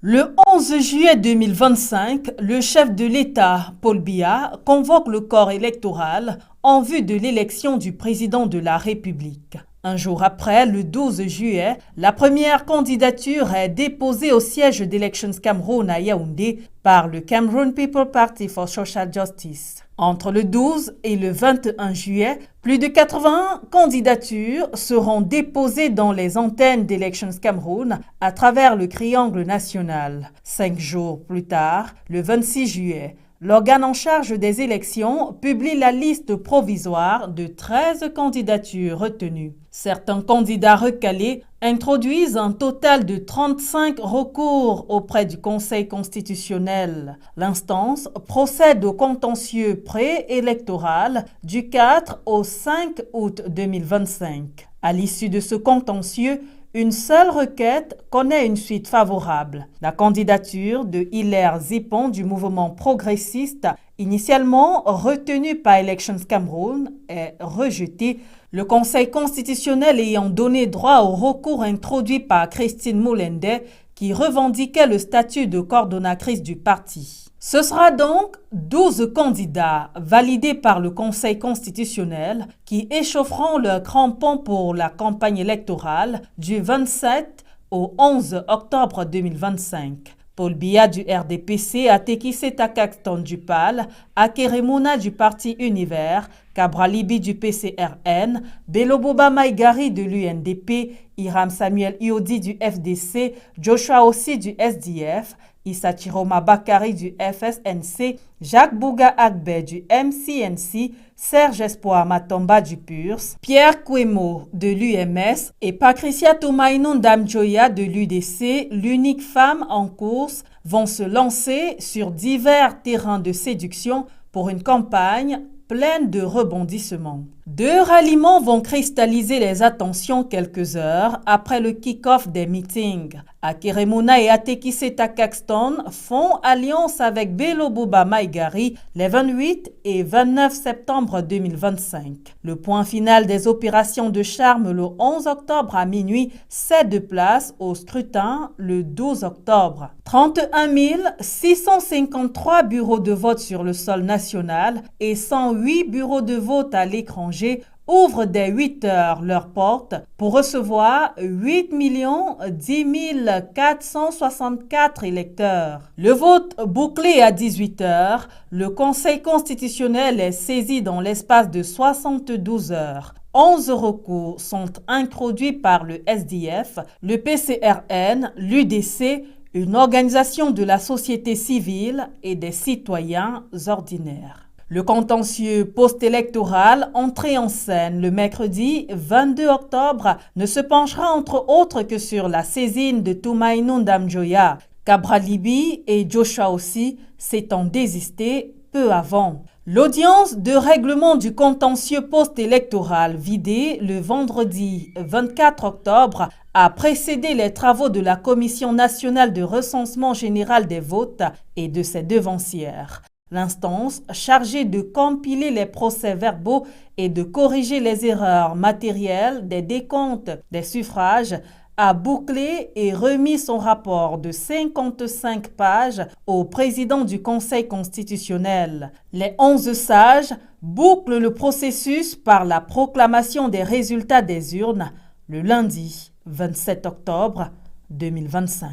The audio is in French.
Le 11 juillet 2025, le chef de l'État, Paul Biya, convoque le corps électoral en vue de l'élection du président de la République. Un jour après, le 12 juillet, la première candidature est déposée au siège d'Elections Cameroun à Yaoundé par le Cameroon People Party for Social Justice. Entre le 12 et le 21 juillet, plus de 80 candidatures seront déposées dans les antennes d'Elections Cameroun à travers le triangle national. 5 jours plus tard, le 26 juillet, l'organe en charge des élections publie la liste provisoire de 13 candidatures retenues. Certains candidats recalés introduisent un total de 35 recours auprès du Conseil constitutionnel. L'instance procède au contentieux préélectoral du 4 au 5 août 2025. À l'issue de ce contentieux, une seule requête connaît une suite favorable. La candidature de Hilaire Zipon du mouvement progressiste, initialement retenue par Elections Cameroun, est rejetée, le Conseil constitutionnel ayant donné droit au recours introduit par Christine Moulende qui revendiquait le statut de coordonnatrice du parti. Ce sera donc 12 candidats validés par le Conseil constitutionnel qui échaufferont leurs crampons pour la campagne électorale du 27 au 11 octobre 2025. Paul Biya du RDPC, Atekise Takakston du PAL, Akeremouna du Parti Univers, Kabralibi du PCRN, Beloboba Maïgari de l'UNDP, Hiram Samuel Iodi du FDC, Joshua Ossi du SDF, Issa Chiroma Bakari du FSNC, Jacques Bouga Agbe du MCNC, Serge Espoir Matomba du PURS, Pierre Kwemo de l'UMS et Patricia Toumainon Damjoya de l'UDC, l'unique femme en course, vont se lancer sur divers terrains de séduction pour une campagne pleine de rebondissements. 2 ralliements vont cristalliser les attentions quelques heures après le kick-off des meetings. Akeremouna et Atekise Takakston font alliance avec Beloboba Maïgari les 28 et 29 septembre 2025. Le point final des opérations de charme le 11 octobre à minuit cède place au scrutin le 12 octobre. 31 653 bureaux de vote sur le sol national et 108 bureaux de vote à l'étranger ouvrent dès 8 heures leurs portes pour recevoir 8 10 464 électeurs. Le vote bouclé à 18 heures, le Conseil constitutionnel est saisi dans l'espace de 72 heures. 11 recours sont introduits par le SDF, le PCRN, l'UDC, une organisation de la société civile et des citoyens ordinaires. Le contentieux post-électoral, entré en scène le mercredi 22 octobre, ne se penchera entre autres que sur la saisine de Toumainon Damjoya. Kabralibi et Joshua Ossi s'étant désistés peu avant. L'audience de règlement du contentieux post-électoral vidé le vendredi 24 octobre a précédé les travaux de la Commission nationale de recensement général des votes et de ses devancières. L'instance chargée de compiler les procès-verbaux et de corriger les erreurs matérielles des décomptes des suffrages a bouclé et remis son rapport de 55 pages au président du Conseil constitutionnel. Les 11 sages bouclent le processus par la proclamation des résultats des urnes le lundi 27 octobre 2025.